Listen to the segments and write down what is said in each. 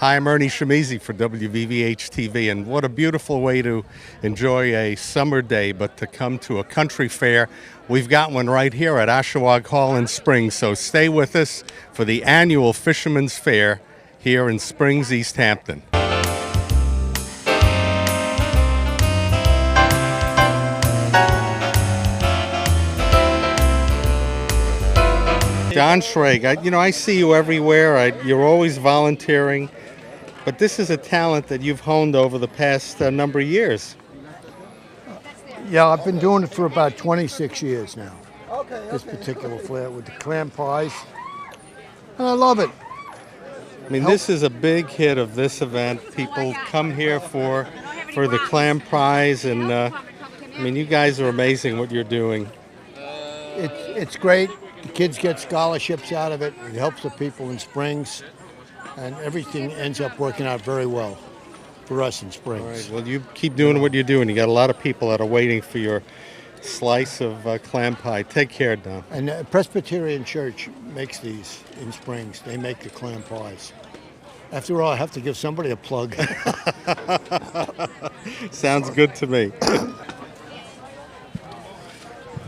Hi, I'm Ernie Shimizi for WVVH-TV, and what a beautiful way to enjoy a summer day, but to come to a country fair. We've got one right here at Ashawagh Hall in Springs, so stay with us for the annual Fisherman's Fair here in Springs, East Hampton. John Schrag, I see you everywhere. You're always volunteering, but this is a talent that you've honed over the past number of years. Yeah, I've been doing it for about 26 years now. This particular flair with the Clam Pies, and I love it. I mean, this is a big hit of this event. People come here for the Clam Pies, and you guys are amazing what you're doing. It's great. The kids get scholarships out of it. It helps the people in Springs, and everything ends up working out very well for us in Springs. All right. Well, you keep doing what you're doing. You got a lot of people that are waiting for your slice of clam pie. Take care, Don. And the Presbyterian Church makes these in Springs. They make the clam pies. After all, I have to give somebody a plug. Sounds good to me.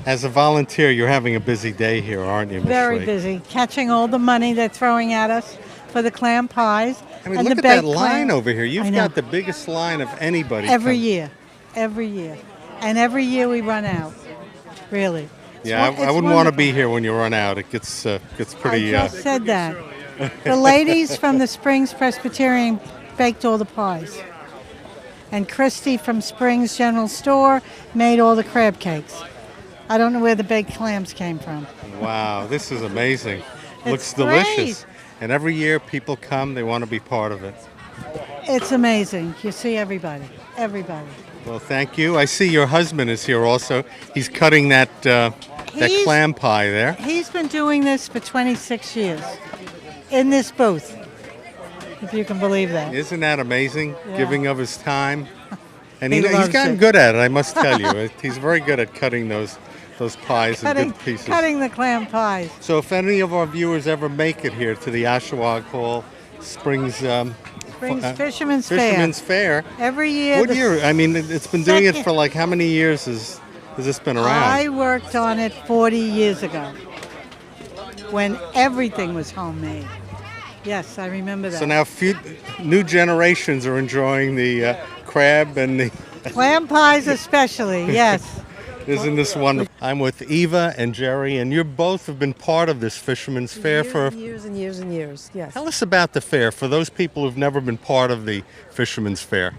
As a volunteer, you're having a busy day here, aren't you, Ms. Very Schley? busy, catching all the money they're throwing at us for the clam pies. I mean, and look the at that baked line clam. over here. You've I know. got the biggest line of anybody. Every year. And every year we run out, really. Yeah, I wouldn't want to be here when you run out. It gets pretty... I just said that. The ladies from the Springs Presbyterian baked all the pies. And Christy from Springs General Store made all the crab cakes. I don't know where the baked clams came from. Wow, this is amazing. Looks great. delicious. And every year people come, they want to be part of it. It's amazing. You see everybody. Well, thank you. I see your husband is here also. He's cutting that clam pie there. He's been doing this for 26 years in this booth, if you can believe that. Isn't that amazing? Yeah. Giving of his time. And He he's loves gotten it. good at it, I must tell you. He's very good at cutting those pies in good pieces. Cutting the clam pies. So if any of our viewers ever make it here to the Ashawagh Hall Springs Fisherman's Fair. Every year. What year? I mean, it's been doing it for like how many years has this been around? I worked on it 40 years ago when everything was homemade. Yes, I remember that. So now new generations are enjoying the crab and the... Clam pies especially, yes. Isn't this wonderful? I'm with Eva and Jerry, and you both have been part of this Fisherman's Fair for years and years and years. Yes. Tell us about the fair for those people who've never been part of the Fisherman's Fair.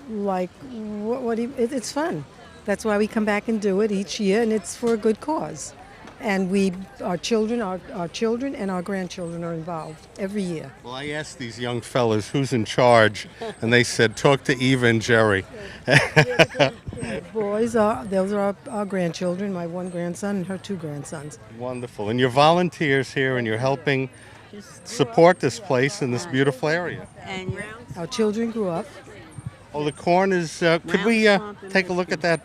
Like it's fun. That's why we come back and do it each year, and it's for a good cause. And our children and our grandchildren are involved every year. Well, I asked these young fellas who's in charge, and they said, talk to Eva and Jerry. Boys, those are our grandchildren, my one grandson and her two grandsons. Wonderful. And you're volunteers here, and you're helping support this place in this beautiful area. And our children grew up. Oh, the corn is... could we take a look at that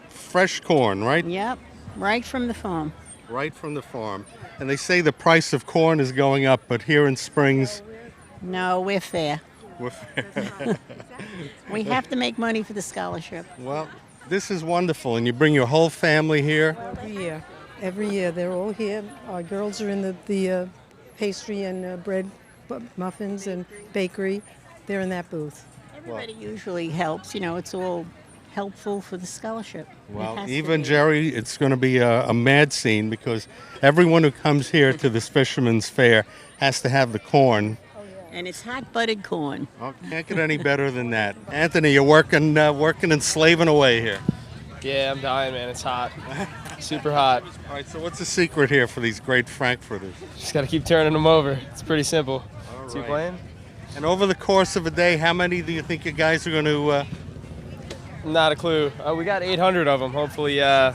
fresh corn, right? Yep, right from the farm. Right from the farm. And they say the price of corn is going up, but here in Springs... No, we're fair. We're fair. We have to make money for the scholarship. Well, this is wonderful, and you bring your whole family here? Every year, they're all here. Our girls are in the pastry and bread muffins and bakery. They're in that booth. Everybody usually helps. It's all helpful for the scholarship. Well, Eva and Jerry, it's going to be a mad scene because everyone who comes here to this Fisherman's Fair has to have the corn. And it's hot buttered corn. Oh, can't get any better than that. Anthony, you're working and slaving away here. Yeah, I'm dying, man. It's hot. Super hot. All right, so what's the secret here for these great Frankfurters? Just got to keep turning them over. It's pretty simple. All So you right. playing? And over the course of a day, how many do you think you guys are going to... Not a clue. We got 800 of them. Hopefully, at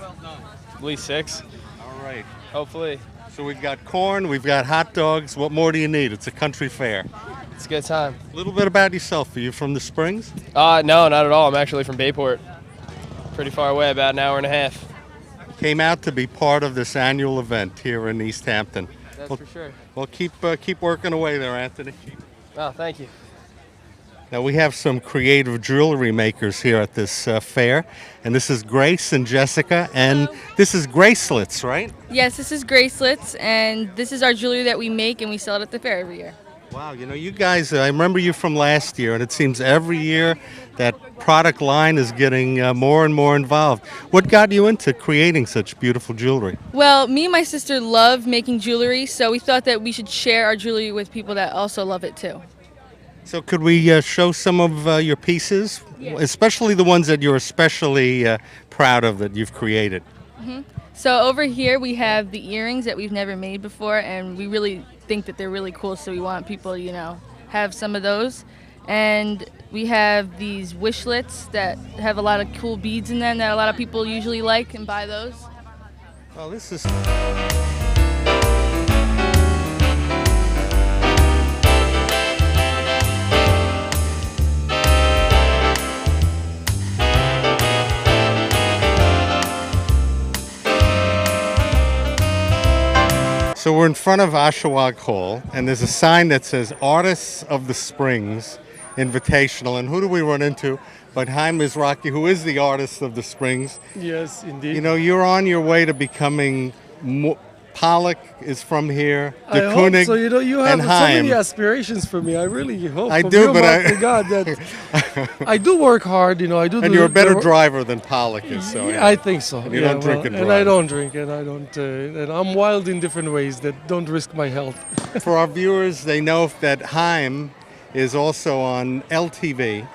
least 6. All right. Hopefully. So we've got corn, we've got hot dogs. What more do you need? It's a country fair. It's a good time. A little bit about yourself. Are you from the Springs? No, not at all. I'm actually from Bayport. Pretty far away, about an hour and a half. Came out to be part of this annual event here in East Hampton. That's for sure. Well, keep working away there, Anthony. Oh, thank you. Now we have some creative jewelry makers here at this fair, and this is Grace and Jessica, and this is Gracelets, right? Yes, this is Gracelets, and this is our jewelry that we make and we sell it at the fair every year. Wow, you know, you guys, I remember you from last year, and it seems every year that product line is getting more and more involved. What got you into creating such beautiful jewelry? Well, me and my sister love making jewelry, so we thought that we should share our jewelry with people that also love it too. So could we show some of your pieces, especially the ones that you're especially proud of that you've created? So over here we have the earrings that we've never made before, and we really think that they're really cool, so we want people, you know, have some of those. And we have these wishlets that have a lot of cool beads in them that a lot of people usually like and buy those. Well, this is... So we're in front of Ashawagh Hall, and there's a sign that says Artists of the Springs Invitational. And who do we run into but Haim Mizrahi, who is the artist of the Springs? Yes, indeed. You know, you're on your way to becoming... Pollack is from here, I hope so. You know, you have and so Haim. many aspirations for me. I really hope. I from do, your but mouth I... to God, that I do work hard. You know, I do. And you're a better driver than Pollack is, so... Yeah, I think so. And you don't drink and and drive. I don't drink, and I don't. And I'm wild in different ways that don't risk my health. For our viewers, they know that Haim is also on LTV,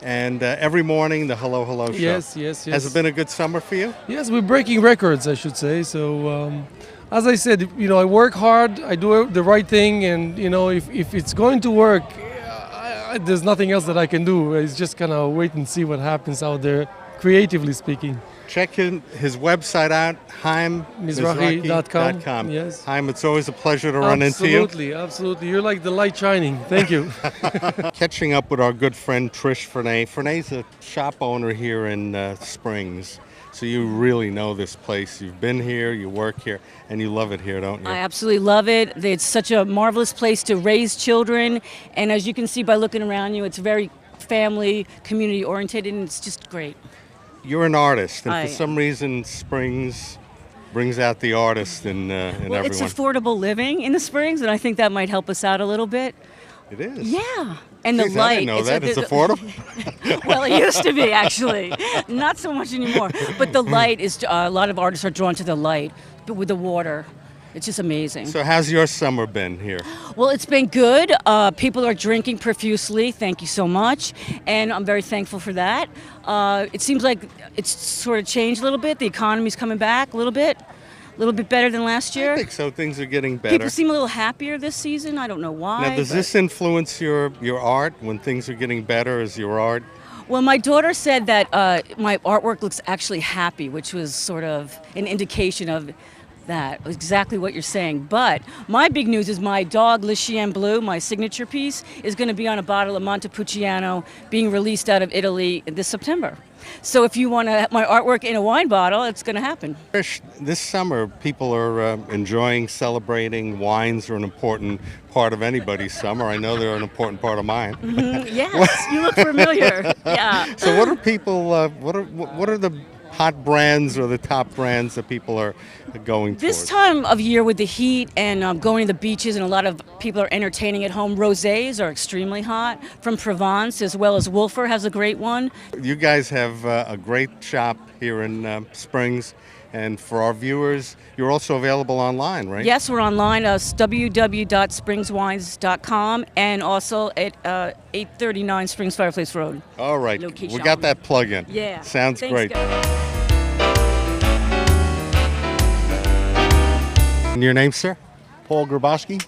and every morning the Hello Hello Show. Yes. Has it been a good summer for you? Yes, we're breaking records, I should say. So, as I said, you know, I work hard, I do the right thing, and you know, if it's going to work, there's nothing else that I can do. It's just kind of wait and see what happens out there, creatively speaking. Check his website out, HaimMizrahi.com. Yes. Haim, it's always a pleasure to run into you. Absolutely. You're like the light shining. Thank you. Catching up with our good friend Trish Fernay. Fernay's a shop owner here in Springs. So you really know this place. You've been here, you work here, and you love it here, don't you? I absolutely love it. It's such a marvelous place to raise children. And as you can see by looking around you, it's very family, community oriented, and it's just great. You're an artist, and I for some reason Springs brings out the artist in everyone. It's affordable living in the Springs, and I think that might help us out a little bit. It is? Yeah. And Jeez, the light. I didn't know that. It's affordable? Well, it used to be, actually. Not so much anymore. But the light is, a lot of artists are drawn to the light, but with the water. It's just amazing. So how's your summer been here? Well, it's been good. People are drinking profusely. Thank you so much. And I'm very thankful for that. It seems like it's sort of changed a little bit. The economy's coming back a little bit better than last year. I think so. Things are getting better. People seem a little happier this season. I don't know why. Now, does this influence your art when things are getting better? Is your art? Well, my daughter said that my artwork looks actually happy, which was sort of an indication of that, exactly what you're saying. But my big news is my dog, Lycian Blue, my signature piece, is going to be on a bottle of Montepulciano being released out of Italy this September. So if you want my artwork in a wine bottle, it's going to happen. This summer, people are enjoying, celebrating. Wines are an important part of anybody's summer. I know they're an important part of mine. Yes, you look familiar. Yeah. So what are people, what are the hot brands or the top brands that people are going towards? This time of year with the heat and going to the beaches, and a lot of people are entertaining at home, rosés are extremely hot from Provence, as well as Wolfer has a great one. You guys have a great shop here in Springs, and for our viewers, you're also available online, right? Yes, we're online, www.springswines.com, and also at 839 Springs Fireplace Road. All right, Location. we got that plug in. Yeah. Sounds Thanks, great. guys. And your name, sir? Paul Grabowski.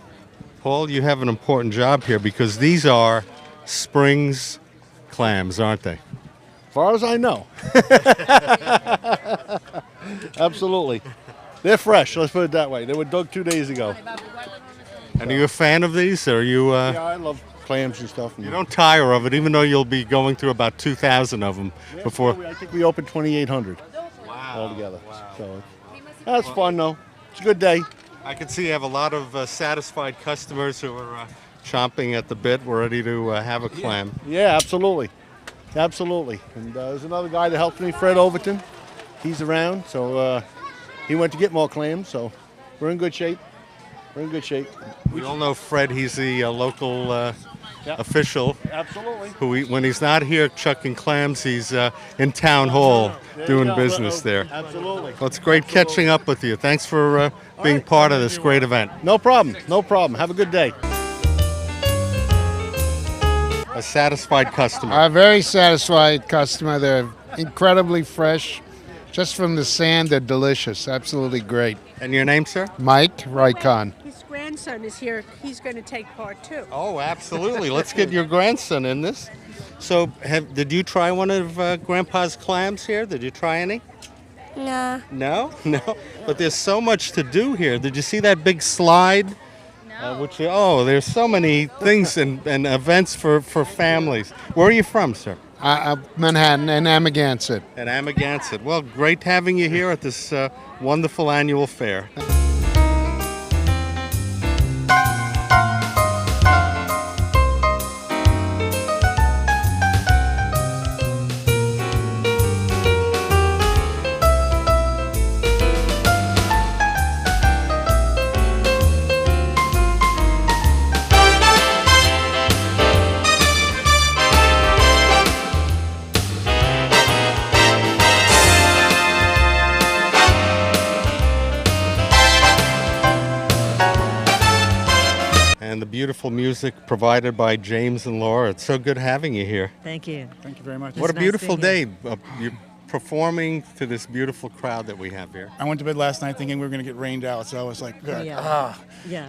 Paul, you have an important job here because these are Springs clams, aren't they? As far as I know. Absolutely. They're fresh, let's put it that way. They were dug 2 days ago. And are you a fan of these? Or are you? Yeah, I love clams and stuff. You don't tire of it, even though you'll be going through about 2,000 of them before. I think we opened 2,800 altogether. So that's fun, though. It's a good day. I can see you have a lot of satisfied customers who are chomping at the bit. We're ready to have a clam. Yeah, absolutely. Absolutely. And there's another guy that helps me, Fred Overton. He's around, so he went to get more clams, so we're in good shape. We're in good shape. We all know Fred. He's the local official. Absolutely. Who, when he's not here chucking clams, he's in town hall doing business there. Absolutely. Well, it's great catching up with you. Thanks for being part of this great event. No problem. No problem. Have a good day. A satisfied customer. A very satisfied customer. They're incredibly fresh. Just from the sand, they're delicious. Absolutely great. And your name, sir? Mike Rycon. His grandson is here. He's going to take part too. Oh, absolutely. Let's get your grandson in this. So, did you try one of Grandpa's clams here? Did you try any? Nah. No? No? But there's so much to do here. Did you see that big slide? No. There's so many things and events for families. Where are you from, sir? Manhattan and Amagansett. And Amagansett. Well, great having you here at this wonderful annual fair. And the beautiful music provided by James and Laura. It's so good having you here. Thank you. Thank you very much. What a beautiful day. You're performing to this beautiful crowd that we have here. I went to bed last night thinking we were going to get rained out, so I was like, good. Yeah.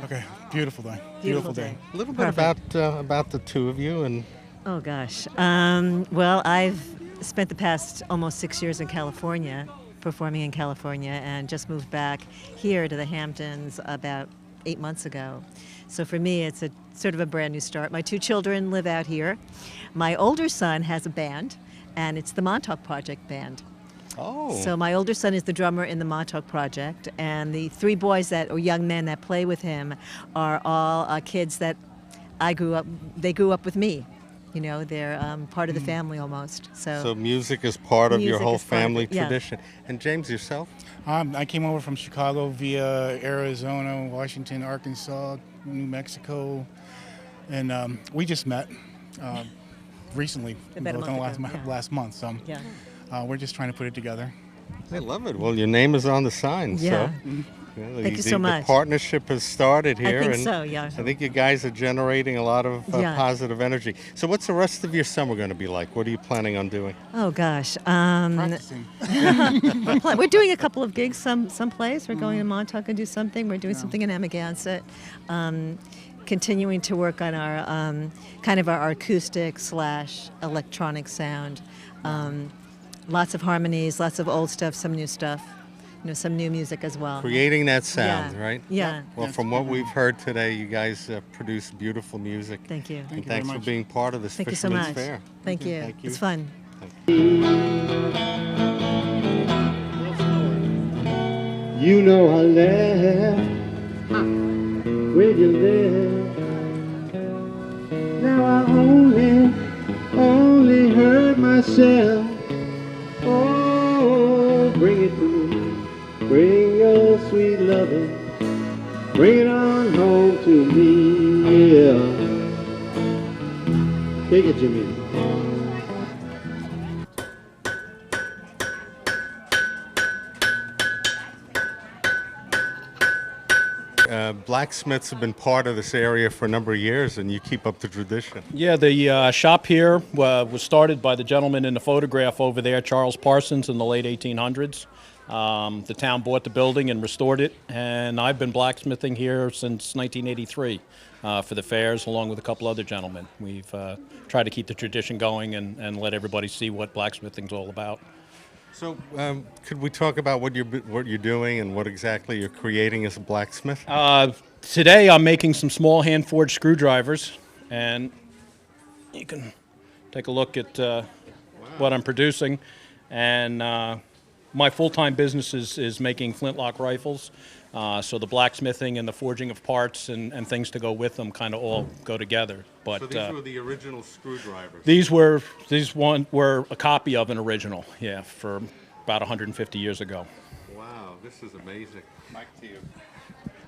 Okay, beautiful day. Beautiful day. A little bit about the two of you. And Oh, gosh. Well, I've spent the past almost 6 years in California, performing in California, and just moved back here to the Hamptons about 8 months ago. So for me, it's a sort of a brand new start. My two children live out here. My older son has a band, and it's the Montauk Project Band. Oh. So my older son is the drummer in the Montauk Project, and the three boys or young men that play with him are all kids that they grew up with me. You know, they're part of the family almost. So music is part of your whole family yeah. tradition. And James, yourself? I came over from Chicago via Arizona, Washington, Arkansas, New Mexico, and we just met recently, About a month ago, last month. So we're just trying to put it together. I love it. Well, your name is on the sign. Yeah. So. Thank you so much. The partnership has started here. I think so, yeah. I think you guys are generating a lot of positive energy. So what's the rest of your summer going to be like? What are you planning on doing? Oh, gosh. Practicing. We're doing a couple of gigs someplace. We're going to Montauk and do something. We're doing something in Amagansett. Continuing to work on our kind of our acoustic / electronic sound. Lots of harmonies, lots of old stuff, some new stuff. You know, some new music as well. Creating that sound, right? Yeah. Well, from what we've heard today, you guys produce beautiful music. Thank you. And thanks for being part of this Thank you so Fisherman's much. Fair. Thank you. Thank you. It's fun. You know I laughed when you left. Now I only hurt myself. Oh, bring it to me. Bring your sweet loving. Bring it on home to me. Yeah. Take it, Jimmy. Blacksmiths have been part of this area for a number of years, and you keep up the tradition. Yeah, the shop here was started by the gentleman in the photograph over there, Charles Parsons, in the late 1800s. The town bought the building and restored it, and I've been blacksmithing here since 1983 for the fairs, along with a couple other gentlemen. We've tried to keep the tradition going and let everybody see what blacksmithing's all about. So, could we talk about what you're doing and what exactly you're creating as a blacksmith? Today, I'm making some small hand-forged screwdrivers, and you can take a look at what I'm producing. And my full-time business is making flintlock rifles. So the blacksmithing and the forging of parts and things to go with them kind of all go together. But So these were the original screwdrivers. these were a copy of an original, yeah, for about 150 years ago. Wow, this is amazing. Mike, to you.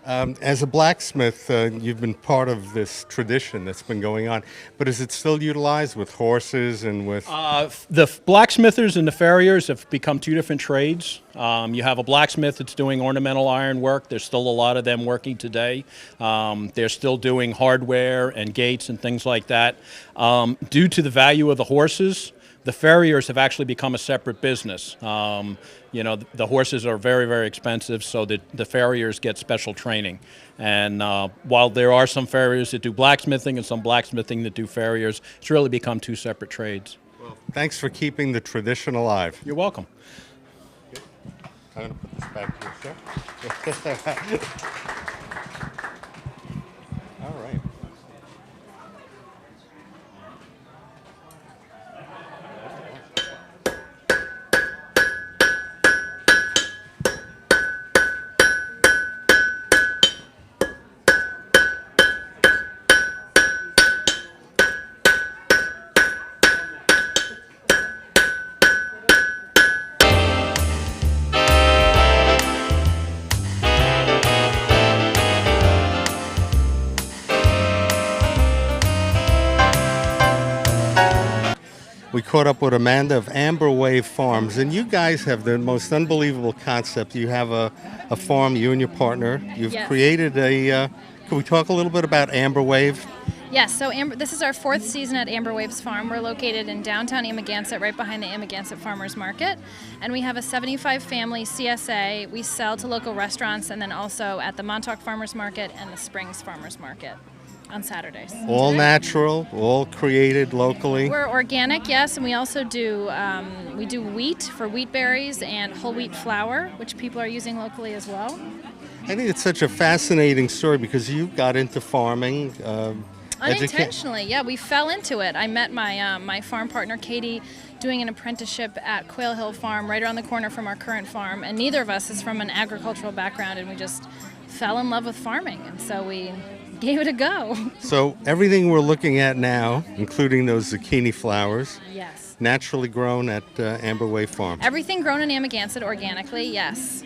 As a blacksmith, you've been part of this tradition that's been going on, but is it still utilized with horses and with... The blacksmithers and the farriers have become two different trades. You have a blacksmith that's doing ornamental iron work. There's still a lot of them working today. They're still doing hardware and gates and things like that. Due to the value of the horses, the farriers have actually become a separate business. You know, the horses are very, very expensive, so the farriers get special training. And while there are some farriers that do blacksmithing and some blacksmithing that do farriers, it's really become two separate trades. Well, thanks for keeping the tradition alive. You're welcome. I'm going to put this back to you, sir. All right. We caught up with Amanda of Amber Wave Farms, and you guys have the most unbelievable concept. You have a farm, you and your partner. You've created a, can we talk a little bit about Amber Wave? Yes, so this is our 4th season at Amber Wave's Farm. We're located in downtown Amagansett, right behind the Amagansett Farmers Market. And we have a 75-family CSA. We sell to local restaurants and then also at the Montauk Farmers Market and the Springs Farmers Market on Saturdays. All natural, all created locally? We're organic, yes, and we also do we do wheat for wheat berries and whole wheat flour, which people are using locally as well. I think it's such a fascinating story because you got into farming. Unintentionally, yeah, we fell into it. I met my my farm partner Katie doing an apprenticeship at Quail Hill Farm right around the corner from our current farm, and neither of us is from an agricultural background, and we just fell in love with farming, and so we gave it a go. So everything we're looking at now, including those zucchini flowers, yes, naturally grown at Amber Wave Farm. Everything grown in Amagansett organically, yes.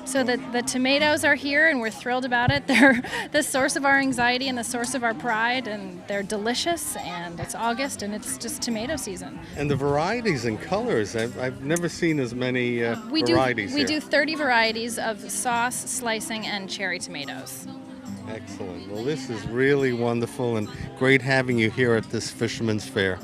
So the tomatoes are here, and we're thrilled about it. They're the source of our anxiety and the source of our pride, and they're delicious, and it's August, and it's just tomato season. And the varieties and colors, I've never seen as many varieties We here. do 30 varieties of sauce, slicing, and cherry tomatoes. Excellent. Well, this is really wonderful and great having you here at this Fisherman's Fair.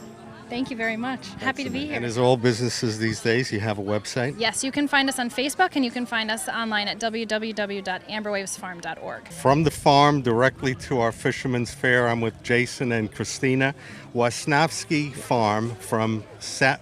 Thank you very much. Happy to be here. And as all businesses these days, you have a website? Yes, you can find us on Facebook, and you can find us online at www.amberwavesfarm.org. From the farm directly to our Fisherman's Fair, I'm with Jason and Christina. Wasnowski Farm from,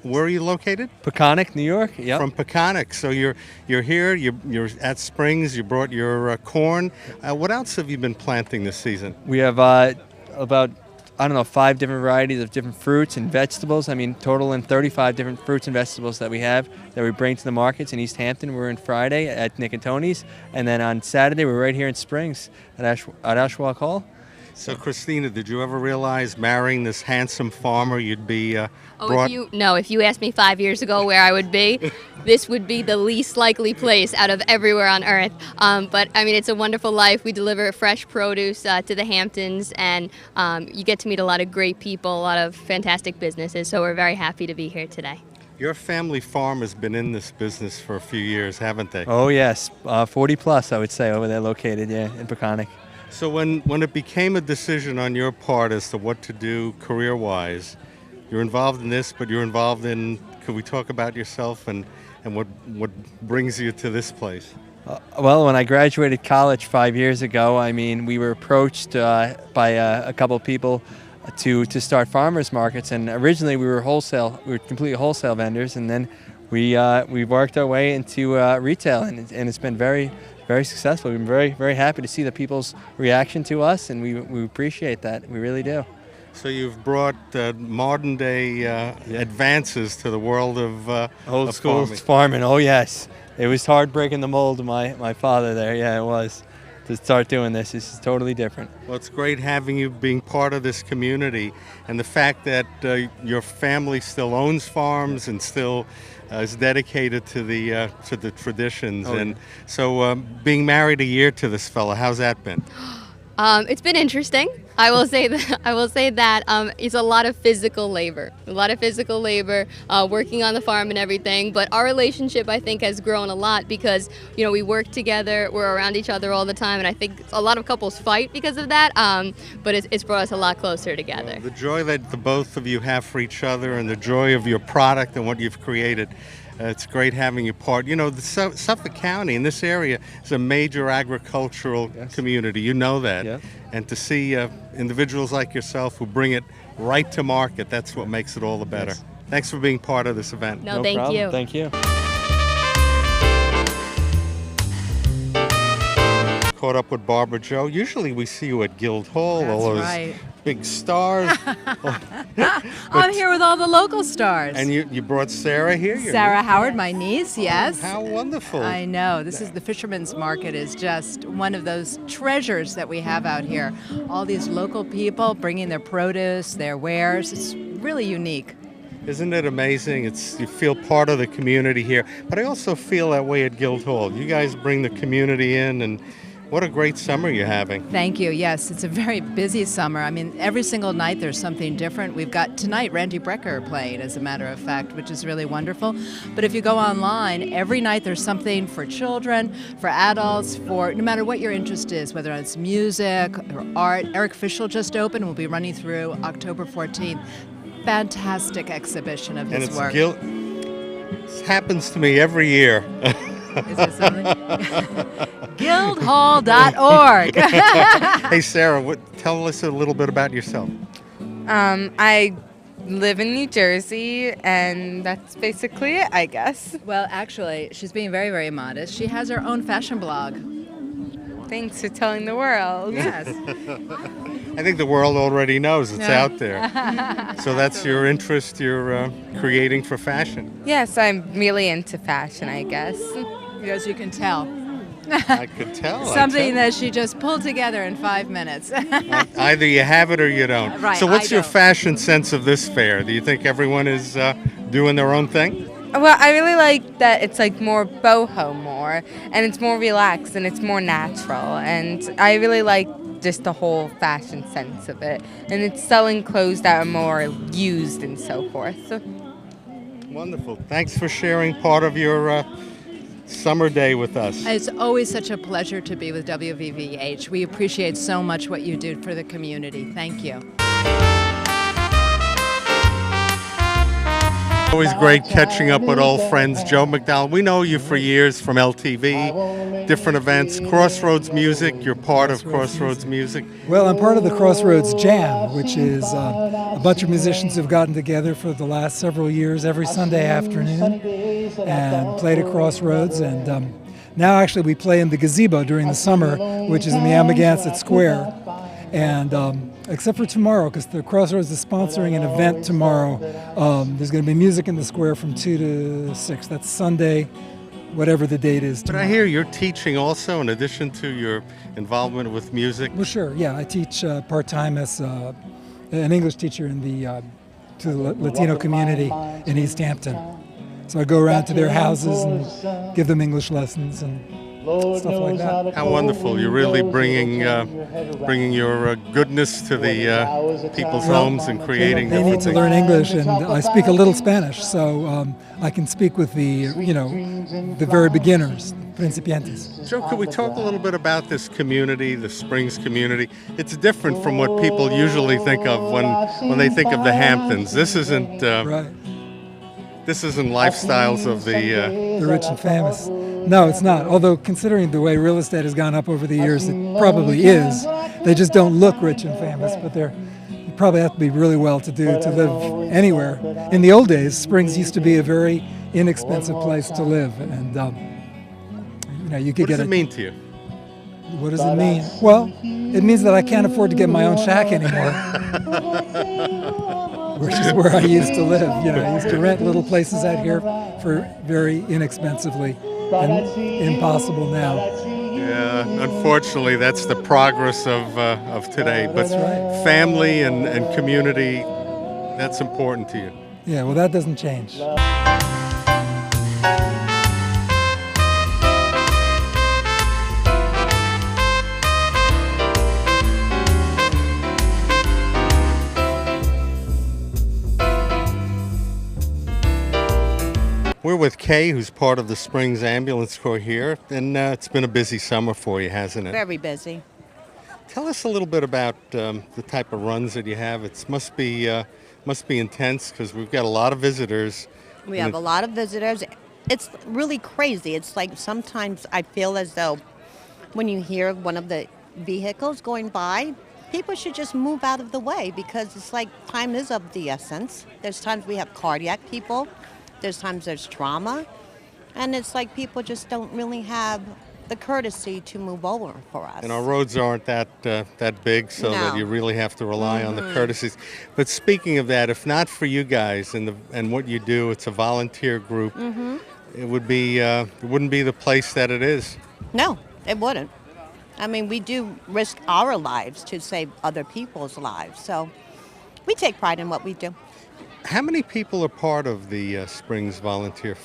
where are you located? Pollack, New York, yep. From Pollack. So you're here, you're at Springs, you brought your corn. What else have you been planting this season? We have about, 5 different varieties of different fruits and vegetables. I mean, total in 35 different fruits and vegetables that we have that we bring to the markets in East Hampton. We're in Friday at Nick and Tony's, and then on Saturday we're right here in Springs at Ashawagh Hall. So, Christina, did you ever realize marrying this handsome farmer you'd be brought... If you asked me 5 years ago where I would be, this would be the least likely place out of everywhere on earth. But, I mean, it's a wonderful life. We deliver fresh produce to the Hamptons, and you get to meet a lot of great people, a lot of fantastic businesses, so we're very happy to be here today. Your family farm has been in this business for a few years, haven't they? Oh, yes. 40 plus, I would say, over there located, in Pollack. So when it became a decision on your part as to what to do career-wise, you're involved in this, but you're involved in, could we talk about yourself and what brings you to this place? Well, when I graduated college 5 years ago, I mean, we were approached by a couple of people to start farmers markets, and originally we were completely wholesale vendors, and then we worked our way into retail, and it's been very successful. We've been very happy to see the people's reaction to us, and we appreciate that. We really do. So you've brought modern day advances to the world of Old of school farming. farming. Oh yes, it was hard breaking the mold of my father there. Yeah, it was. To start doing this is totally different. Well, it's great having you being part of this community, and the fact that your family still owns farms and still is dedicated to the traditions. Oh, and so, being married a year to this fella, how's that been? It's been interesting. I will say that it's a lot of physical labor, working on the farm and everything. But our relationship, I think, has grown a lot because we work together, we're around each other all the time, and I think a lot of couples fight because of that. But it's brought us a lot closer together. The joy that the both of you have for each other, and the joy of your product and what you've created. It's great having you part. The Suffolk County in this area is a major agricultural community. You know that. Yes. And to see individuals like yourself who bring it right to market, that's what makes it all the better. Yes. Thanks for being part of this event. No, thank problem. you. Thank you. Caught up with Barbara Joe. Usually we see you at Guildhall, That's all those right. big stars. I'm here with all the local stars. And you brought Sarah here? Your Sarah niece? Howard, my niece, yes. How wonderful. I know. This is the Fisherman's Market is just one of those treasures that we have out here. All these local people bringing their produce, their wares. It's really unique. Isn't it amazing? You feel part of the community here. But I also feel that way at Guildhall. You guys bring the community in, and what a great summer you're having. Thank you. Yes, it's a very busy summer. I mean, every single night there's something different. We've got tonight Randy Brecker playing, as a matter of fact, which is really wonderful. But if you go online, every night there's something for children, for adults, for no matter what your interest is, whether it's music or art. Eric Fischel just opened. We'll be running through October 14th. Fantastic exhibition of his work. This happens to me every year. Is there something? Guildhall.org. Hey, Sarah, tell us a little bit about yourself. I live in New Jersey, and that's basically it, I guess. Well, actually, she's being very, very modest. She has her own fashion blog. Thanks for telling the world. Yes. I think the world already knows it's Yeah. out there. So that's your interest, you're creating for fashion. Yes, I'm really into fashion, I guess. As you can tell. I could tell. Something that she just pulled together in 5 minutes. Either you have it or you don't. Right, So what's I your don't. fashion sense of this fair? Do you think everyone is doing their own thing? Well, I really like that it's like more boho more, and it's more relaxed, and it's more natural, and I really like just the whole fashion sense of it. And it's selling clothes that are more used and so forth. So. Wonderful. Thanks for sharing part of your summer day with us. It's always such a pleasure to be with WVVH. We appreciate so much what you do for the community. Thank you. Always great catching up with old friends. Joe McDonald, we know you for years from LTV, different events. Crossroads Music, you're part of Crossroads Music. Well, I'm part of the Crossroads Jam, which is a bunch of musicians who've gotten together for the last several years every Sunday afternoon and played at Crossroads. And now actually we play in the gazebo during the summer, which is in the Amagansett Square. And except for tomorrow, because the Crossroads is sponsoring an event tomorrow. There's going to be music in the square from 2 to 6. That's Sunday, whatever the date is But tomorrow. I hear you're teaching also, in addition to your involvement with music. Well, sure, yeah. I teach part-time as an English teacher in to the Latino community in East Hampton. So I go around to their houses and give them English lessons and stuff like that. How wonderful! You're really bringing your goodness to the people's homes and creating. They need to learn English, and I speak a little Spanish, so I can speak with the very beginners, principiantes. Joe, could we talk a little bit about this community, the Springs community? It's different from what people usually think of when they think of the Hamptons. This isn't. Right. This isn't lifestyles of the rich and famous. No, it's not. Although considering the way real estate has gone up over the years, it probably is. They just don't look rich and famous, but you probably have to be really well-to-do to live anywhere. In the old days, Springs used to be a very inexpensive place to live, and you could What get does it mean to you? What does it mean? Well, it means that I can't afford to get my own shack anymore, which is where I used to live. I used to rent little places out here for very inexpensively, and impossible now. Yeah, unfortunately, that's the progress of today. But That's right. family and community, that's important to you. Yeah, well, that doesn't change. We're with Kay, who's part of the Springs Ambulance Corps here, and it's been a busy summer for you, hasn't it? Very busy. Tell us a little bit about the type of runs that you have. It must be intense because we've got a lot of visitors. We have a lot of visitors. It's really crazy. It's like sometimes I feel as though when you hear one of the vehicles going by, people should just move out of the way because it's like time is of the essence. There's times we have cardiac people. There's times there's trauma, and it's like people just don't really have the courtesy to move over for us. And our roads aren't that big, so that you really have to rely on the courtesies. But speaking of that, if not for you guys and what you do, it's a volunteer group. It wouldn't be the place that it is. No, it wouldn't. I mean, we do risk our lives to save other people's lives, so we take pride in what we do. How many people are part of the Springs Volunteer?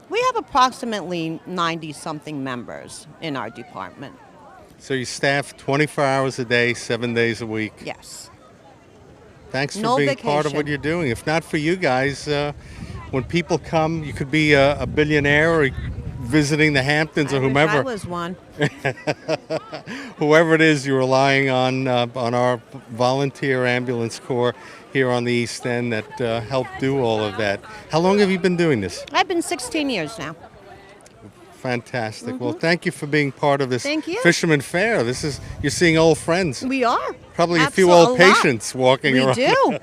We have approximately 90-something members in our department. So you staff 24 hours a day, 7 days a week? Yes. Thanks for No being part of vacation. what you're doing. If not for you guys, when people come, you could be a billionaire or visiting the Hamptons or whomever. I was one. Whoever it is, you're relying on our volunteer ambulance corps here on the East End that help do all of that. How long have you been doing this? I've been 16 years now. Fantastic. Well, thank you for being part of this Thank you. Fisherman Fair. You're seeing old friends. We are. Probably a few old Absolutely. patients walking around. We do.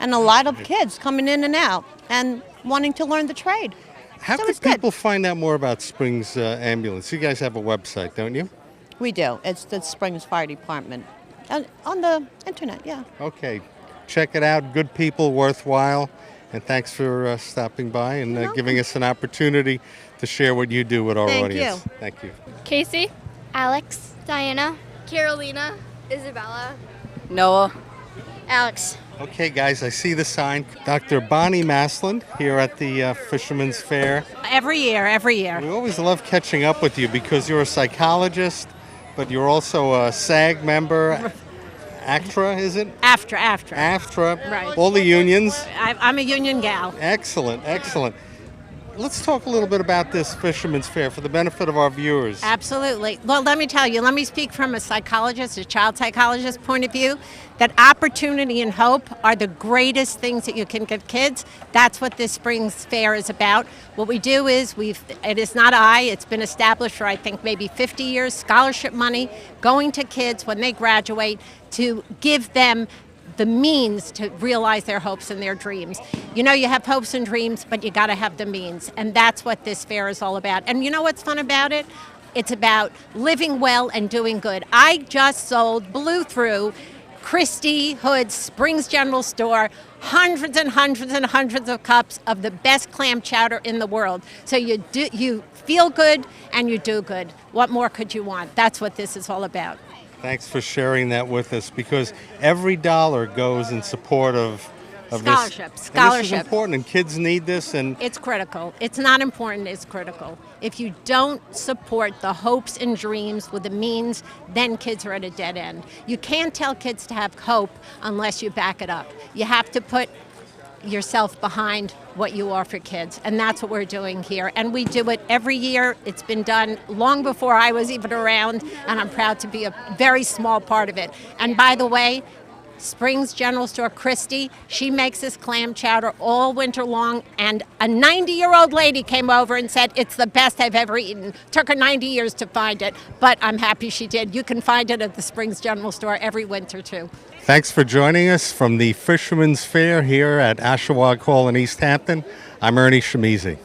And a lot of kids coming in and out and wanting to learn the trade. How So can it's good. people find out more about Springs Ambulance? You guys have a website, don't you? We do. It's the Springs Fire Department. On the internet, yeah. Okay. Check it out. Good people, worthwhile. And thanks for stopping by and giving us an opportunity to share what you do with our Thank audience. you. Thank you. Casey, Alex, Diana, Carolina, Isabella, Noah, Alex. Okay, guys, I see the sign. Dr. Bonnie Maslin here at the Fisherman's Fair. Every year. We always love catching up with you because you're a psychologist, but you're also a SAG member. ACTRA, is it? AFTRA. AFTRA. Right. All the unions. I'm a union gal. Excellent, excellent. Let's talk a little bit about this Fisherman's Fair for the benefit of our viewers. Absolutely. Well, let me tell you, let me speak from a psychologist, a child psychologist point of view, that opportunity and hope are the greatest things that you can give kids. That's what this Springs Fair is about. What we do is it is not it's been established for I think maybe 50 years, scholarship money going to kids when they graduate to give them the means to realize their hopes and their dreams. You know, you have hopes and dreams, but you got to have the means. And that's what this fair is all about. And you know what's fun about it? It's about living well and doing good. I just blew through Christie Hood's Springs General Store, hundreds and hundreds and hundreds of cups of the best clam chowder in the world. So you feel good and you do good. What more could you want? That's what this is all about. Thanks for sharing that with us because every dollar goes in support of Scholarship. this. And this is important and kids need this. And it's critical. It's not important, it's critical. If you don't support the hopes and dreams with the means, then kids are at a dead end. You can't tell kids to have hope unless you back it up. You have to put yourself behind what you offer kids, and that's what we're doing here. And we do it every year. It's been done long before I was even around, and I'm proud to be a very small part of it. And by the way, Springs General Store, Christie, she makes this clam chowder all winter long, and a 90-year-old lady came over and said, it's the best I've ever eaten. Took her 90 years to find it, but I'm happy she did. You can find it at the Springs General Store every winter, too. thanks for joining us from the Fisherman's Fair here at Ashawagh Hall in East Hampton. I'm Ernie Shimizi.